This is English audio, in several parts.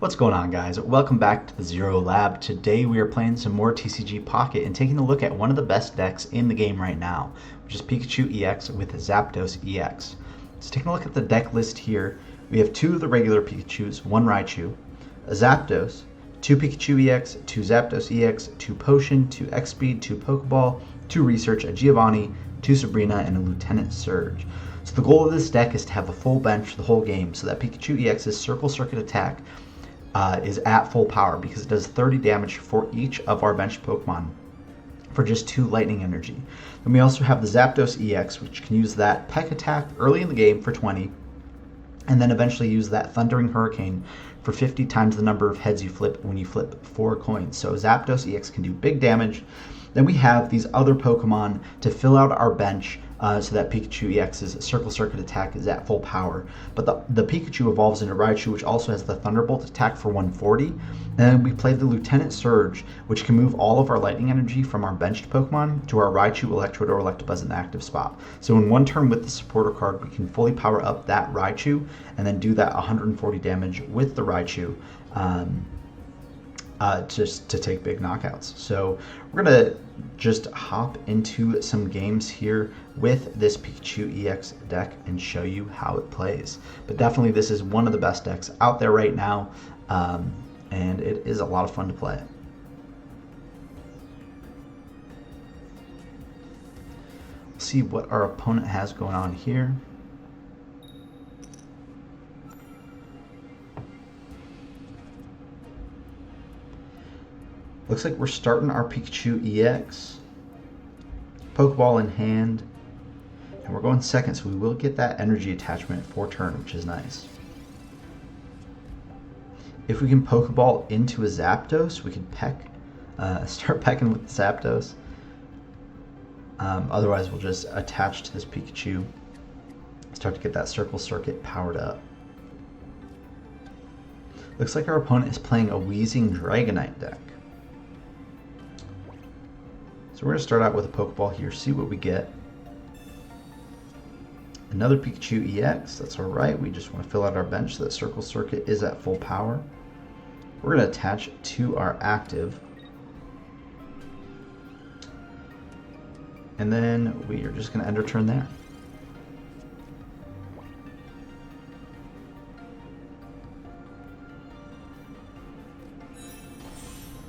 What's going on, guys? Welcome back to the Zero Lab. Today we are playing some more TCG Pocket and taking a look at one of the best decks in the game right now, which is Pikachu EX with Zapdos EX. So taking a look at the deck list here, we have two of the regular Pikachus, one Raichu, a Zapdos, two Pikachu EX, two Zapdos EX, two Potion, two X-Speed, two Pokeball, two Research, a Giovanni, two Sabrina, and a Lieutenant Surge. So the goal of this deck is to have a full bench for the whole game so that Pikachu EX's Circle Circuit attack is at full power because it does 30 damage for each of our benched Pokemon for just 2 lightning energy. Then we also have the Zapdos EX, which can use that Peck attack early in the game for 20, and then eventually use that Thundering Hurricane for 50 times the number of heads you flip when you flip 4 coins. So Zapdos EX can do big damage. Then we have these other Pokemon to fill out our bench so that Pikachu EX's Circle Circuit attack is at full power. But the Pikachu evolves into Raichu, which also has the Thunderbolt attack for 140. And then we play the Lieutenant Surge, which can move all of our lightning energy from our benched Pokemon to our Raichu, Electrode, or Electabuzz in the active spot. So in one turn with the supporter card, we can fully power up that Raichu and then do that 140 damage with the Raichu. Just to take big knockouts. So we're going to just hop into some games here with this Pikachu EX deck and show you how it plays. But definitely this is one of the best decks out there right now, and it is a lot of fun to play. Let's see what our opponent has going on here. Looks like we're starting our Pikachu EX, Pokeball in hand, and we're going second, so we will get that energy attachment for turn, which is nice. If we can Pokeball into a Zapdos, we can start pecking with the Zapdos. Otherwise, we'll just attach to this Pikachu, start to get that Circle Circuit powered up. Looks like our opponent is playing a Wheezing Dragonite deck. So we're going to start out with a Pokeball here, see what we get. Another Pikachu EX, that's alright. We just want to fill out our bench so that Circle Circuit is at full power. We're going to attach to our active. And then we are just going to end our turn there.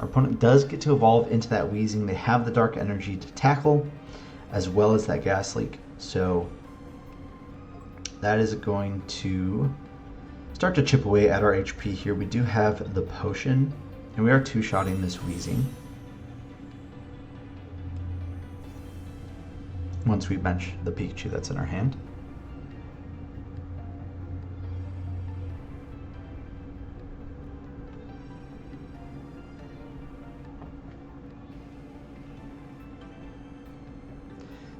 Our opponent does get to evolve into that Wheezing. They have the Dark Energy to tackle, as well as that Gas Leak. So that is going to start to chip away at our HP here. We do have the Potion, and we are two-shotting this Wheezing. Once we bench the Pikachu that's in our hand.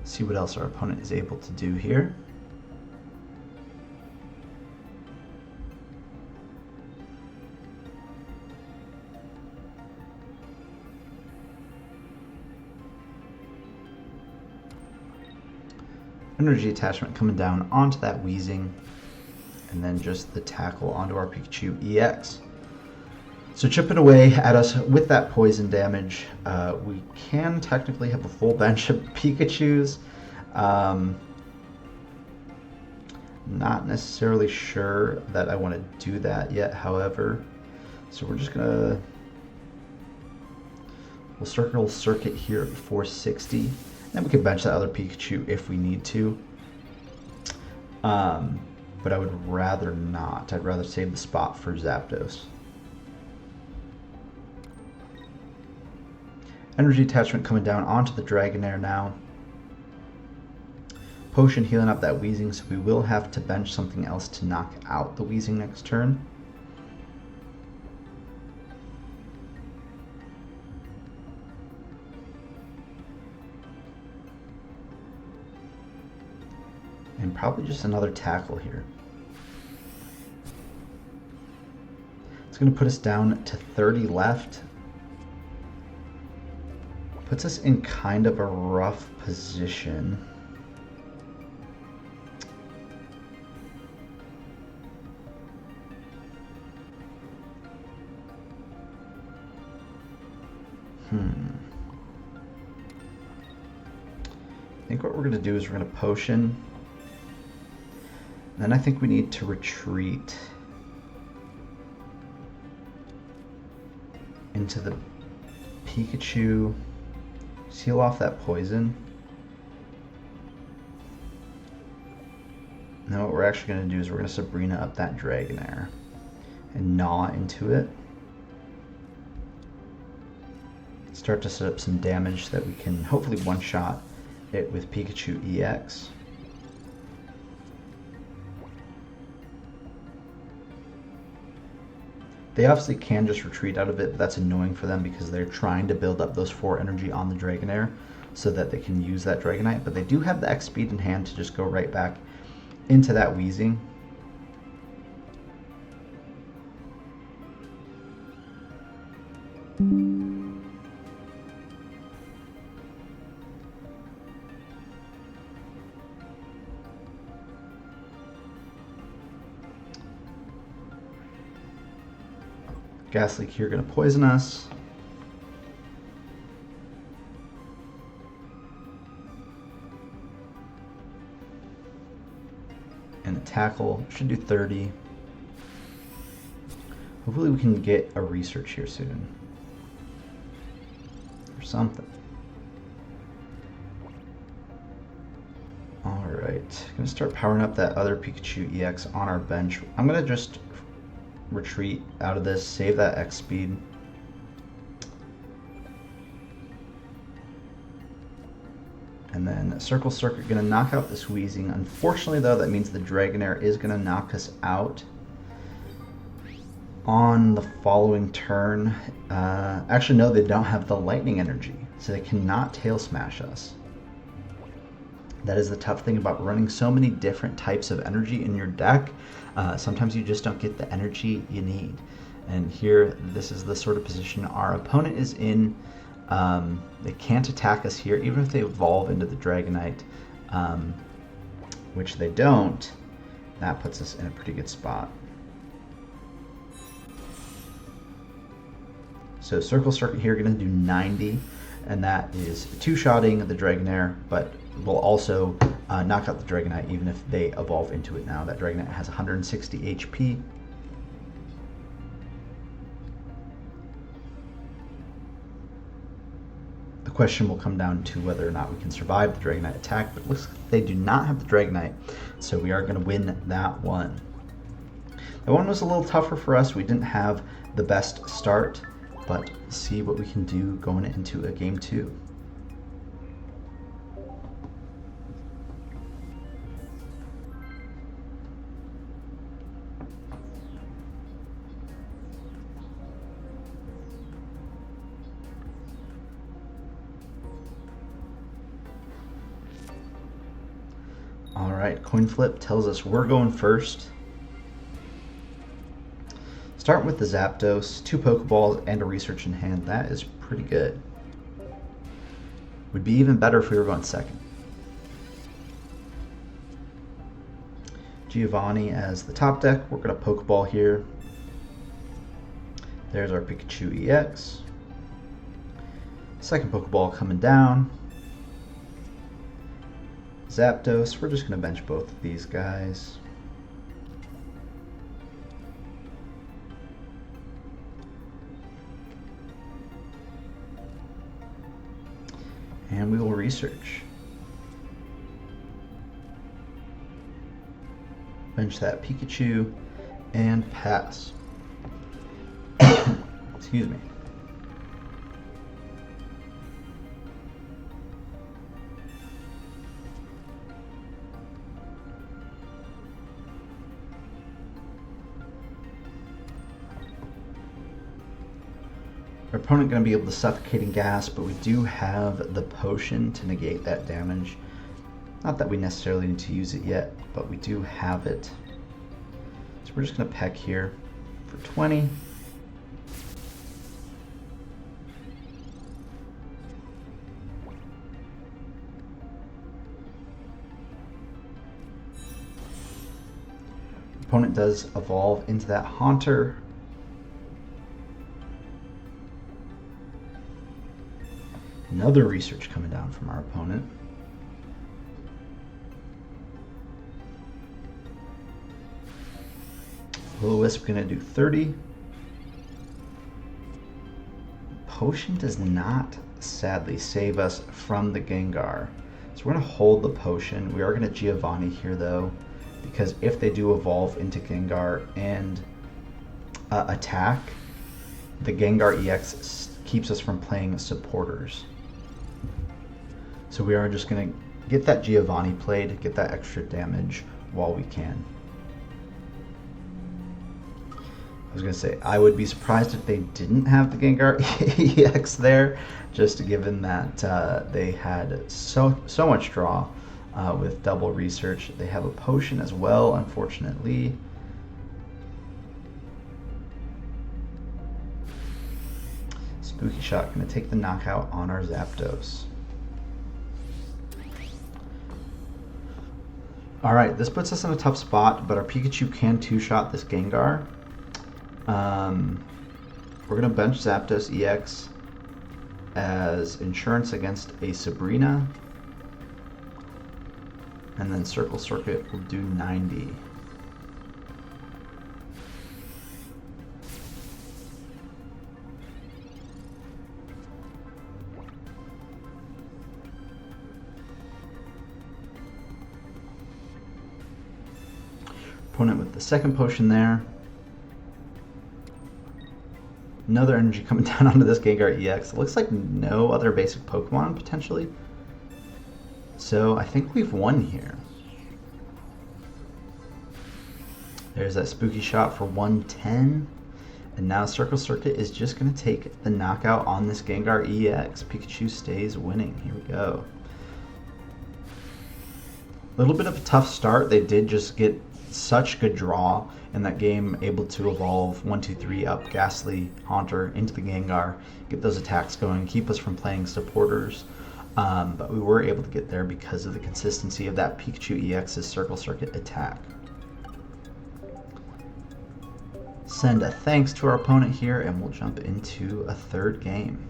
See what else our opponent is able to do here. Energy attachment coming down onto that Wheezing, and then just the tackle onto our Pikachu EX. So chipping away at us with that poison damage. We can technically have a full bench of Pikachus. Not necessarily sure that I want to do that yet, however. So we're just gonna, we'll Circle Circuit here at 460. Then we can bench that other Pikachu if we need to. But I would rather not. I'd rather save the spot for Zapdos. Energy attachment coming down onto the Dragonair now. Potion healing up that Wheezing, so we will have to bench something else to knock out the Wheezing next turn. And probably just another tackle here. It's going to put us down to 30 left. Puts us in kind of a rough position. I think what we're going to do is we're going to potion. Then I think we need to retreat into the Pikachu, seal off that poison. Now what we're actually going to do is we're going to Sabrina up that Dragonair and gnaw into it. Start to set up some damage that we can hopefully one-shot it with Pikachu EX. They obviously can just retreat out of it, but that's annoying for them because they're trying to build up those 4 energy on the Dragonair so that they can use that Dragonite. But they do have the X speed in hand to just go right back into that Wheezing. Gas Leak here going to poison us. And a Tackle should do 30. Hopefully we can get a research here soon. Or something. Alright, gonna start powering up that other Pikachu EX on our bench. I'm gonna just retreat out of this, save that X speed. And then Circle Circuit gonna knock out this Wheezing. Unfortunately though, that means the Dragonair is gonna knock us out on the following turn. Actually no, they don't have the Lightning Energy, so they cannot Tail Smash us. That is the tough thing about running so many different types of energy in your deck. Sometimes you just don't get the energy you need. And here, this is the sort of position our opponent is in. They can't attack us here, even if they evolve into the Dragonite, which they don't. That puts us in a pretty good spot. So Circle Circuit here, going to do 90, and that is two-shotting the Dragonair, but will also knock out the Dragonite even if they evolve into it now. That Dragonite has 160 HP. The question will come down to whether or not we can survive the Dragonite attack, but it looks like they do not have the Dragonite, so we are going to win that one. That one was a little tougher for us. We didn't have the best start, but see what we can do going into a game 2. Alright, coin flip tells us we're going first. Start with the Zapdos, 2 Pokeballs, and a research in hand. That is pretty good. Would be even better if we were going second. Giovanni as the top deck. We're going to Pokeball here. There's our Pikachu EX. Second Pokeball coming down. Zapdos, we're just going to bench both of these guys. And we will research. Bench that Pikachu and pass. Excuse me. Our opponent going to be able to Suffocating Gas, but we do have the potion to negate that damage. Not that we necessarily need to use it yet, but we do have it. So we're just going to peck here for 20. Opponent does evolve into that Haunter. Another research coming down from our opponent. Will-O-Wisp going to do 30. Potion does not, sadly, save us from the Gengar. So we're going to hold the potion. We are going to Giovanni here, though, because if they do evolve into Gengar and attack, the Gengar EX keeps us from playing supporters. So we are just going to get that Giovanni played, get that extra damage while we can. I was going to say, I would be surprised if they didn't have the Gengar EX there, just given that they had so much draw with double research. They have a potion as well, unfortunately. Spooky Shot going to take the knockout on our Zapdos. Alright, this puts us in a tough spot, but our Pikachu can two-shot this Gengar. We're going to bench Zapdos EX as insurance against a Sabrina. And then Circle Circuit will do 90. Opponent with the second potion there. Another energy coming down onto this Gengar EX. It looks like no other basic Pokemon, potentially. So I think we've won here. There's that Spooky Shot for 110. And now Circle Circuit is just going to take the knockout on this Gengar EX. Pikachu stays winning. Here we go. A little bit of a tough start. They did just get such good draw in that game, able to evolve 1, 2, 3 up Ghastly, Haunter into the Gengar, get those attacks going, keep us from playing supporters. But we were able to get there because of the consistency of that Pikachu EX's Circle Circuit attack. Send a thanks to our opponent here, and we'll jump into a third game.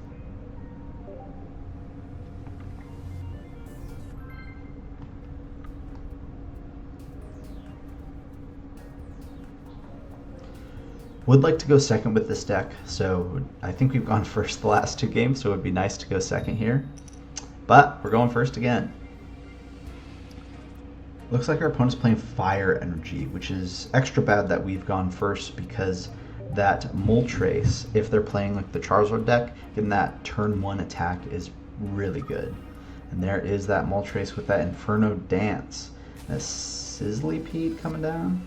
Would like to go second with this deck, so I think we've gone first the last two games, so it would be nice to go second here. But we're going first again. Looks like our opponent's playing Fire Energy, which is extra bad that we've gone first because that Moltres, if they're playing like the Charizard deck, getting that turn 1 attack is really good. And there is that Moltres with that Inferno Dance. A Sizzlypede coming down.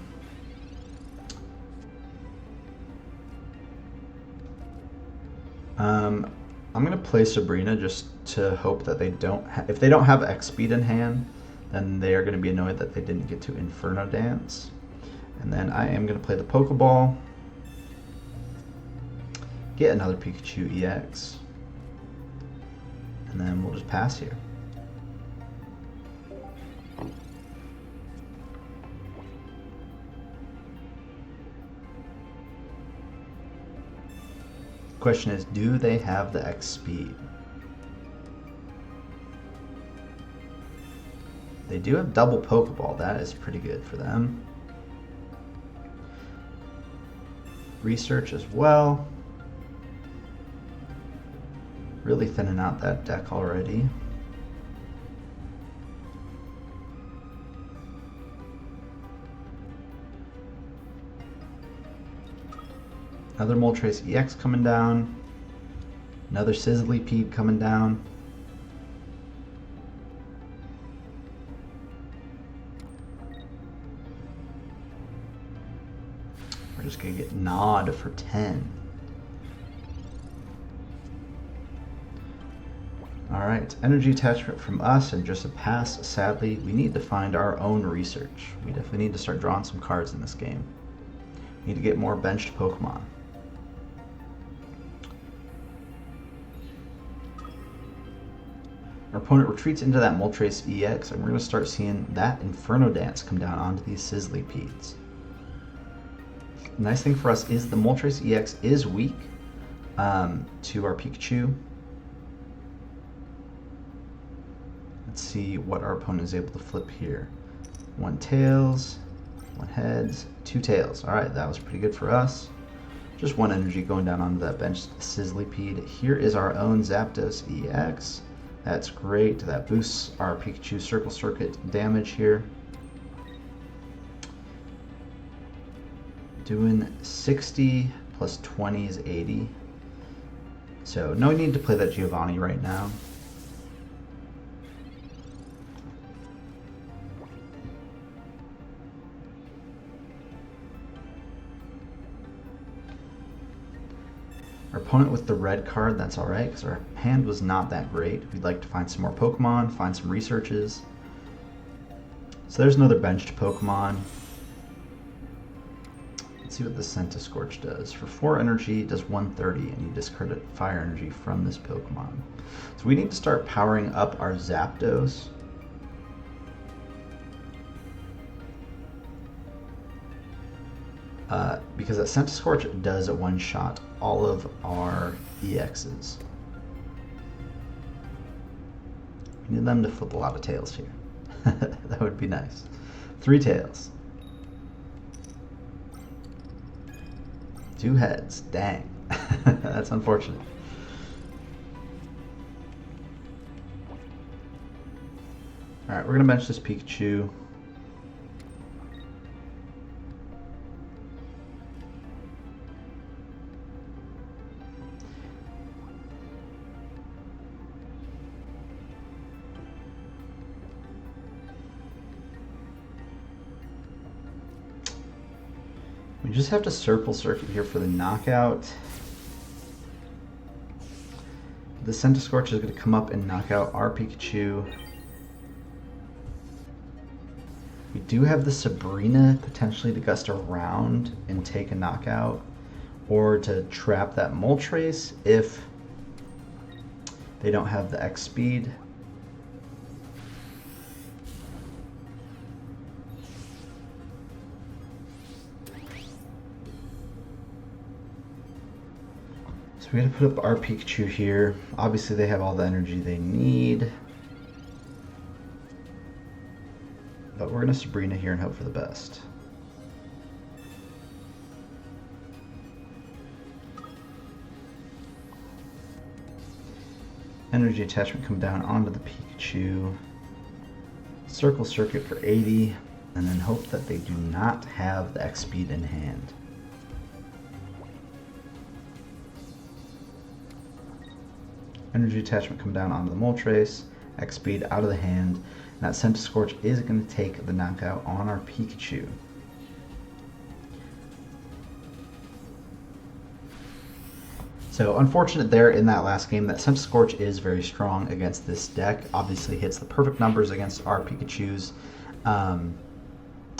I'm going to play Sabrina just to hope that they don't if they don't have X speed in hand, then they are going to be annoyed that they didn't get to Inferno Dance. And then I am going to play the Pokeball, get another Pikachu EX, and then we'll just pass here. Question is, do they have the X speed? They do have double Pokeball. That is pretty good for them. Research as well. Really thinning out that deck already. Another Moltres EX coming down. Another Sizzlypede coming down. We're just going to get Nod for 10. Alright, energy attachment from us and just a pass. Sadly, we need to find our own research. We definitely need to start drawing some cards in this game. We need to get more benched Pokemon. Our opponent retreats into that Moltres EX, and we're going to start seeing that Inferno Dance come down onto these Sizzlypedes. The nice thing for us is the Moltres EX is weak to our Pikachu. Let's see what our opponent is able to flip here. 1 tails, 1 heads, 2 tails. All right, that was pretty good for us. Just 1 energy going down onto that bench, Sizzlypede. Here is our own Zapdos EX. That's great. That boosts our Pikachu Circle Circuit damage here. Doing 60 plus 20 is 80. So no need to play that Giovanni right now. Our opponent with the red card, that's alright, because our hand was not that great. We'd like to find some more Pokemon, find some researches. So there's another benched Pokemon. Let's see what the Centiskorch does. For 4 energy, it does 130, and you discard fire energy from this Pokemon. So we need to start powering up our Zapdos. Because that Centiskorch does a one-shot all of our EXs. We need them to flip a lot of tails here. That would be nice. 3 tails. 2 heads. Dang. That's unfortunate. Alright, we're going to bench this Pikachu. We just have to Circle Circuit here for the knockout. The Centiskorch is going to come up and knock out our Pikachu. We do have the Sabrina potentially to gust around and take a knockout, or to trap that Moltres if they don't have the X speed. So we gotta put up our Pikachu here. Obviously they have all the energy they need. But we're gonna Sabrina here and hope for the best. Energy attachment come down onto the Pikachu. Circle Circuit for 80, and then hope that they do not have the X speed in hand. Energy attachment come down onto the Moltres, X speed out of the hand, and that Centiskorch is going to take the knockout on our Pikachu. So unfortunate there in that last game. That Centiskorch is very strong against this deck. Obviously hits the perfect numbers against our Pikachus.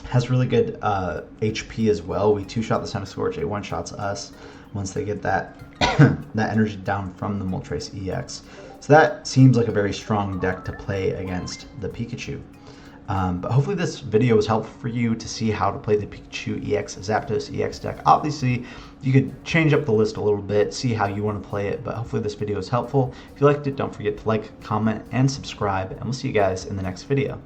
Has really good HP as well. We 2-shot the Centiskorch, it 1-shots us once they get that that energy down from the Moltres EX. So that seems like a very strong deck to play against the Pikachu. But hopefully this video was helpful for you to see how to play the Pikachu EX Zapdos EX deck. Obviously, you could change up the list a little bit, see how you want to play it, but hopefully this video is helpful. If you liked it, don't forget to like, comment, and subscribe, and we'll see you guys in the next video.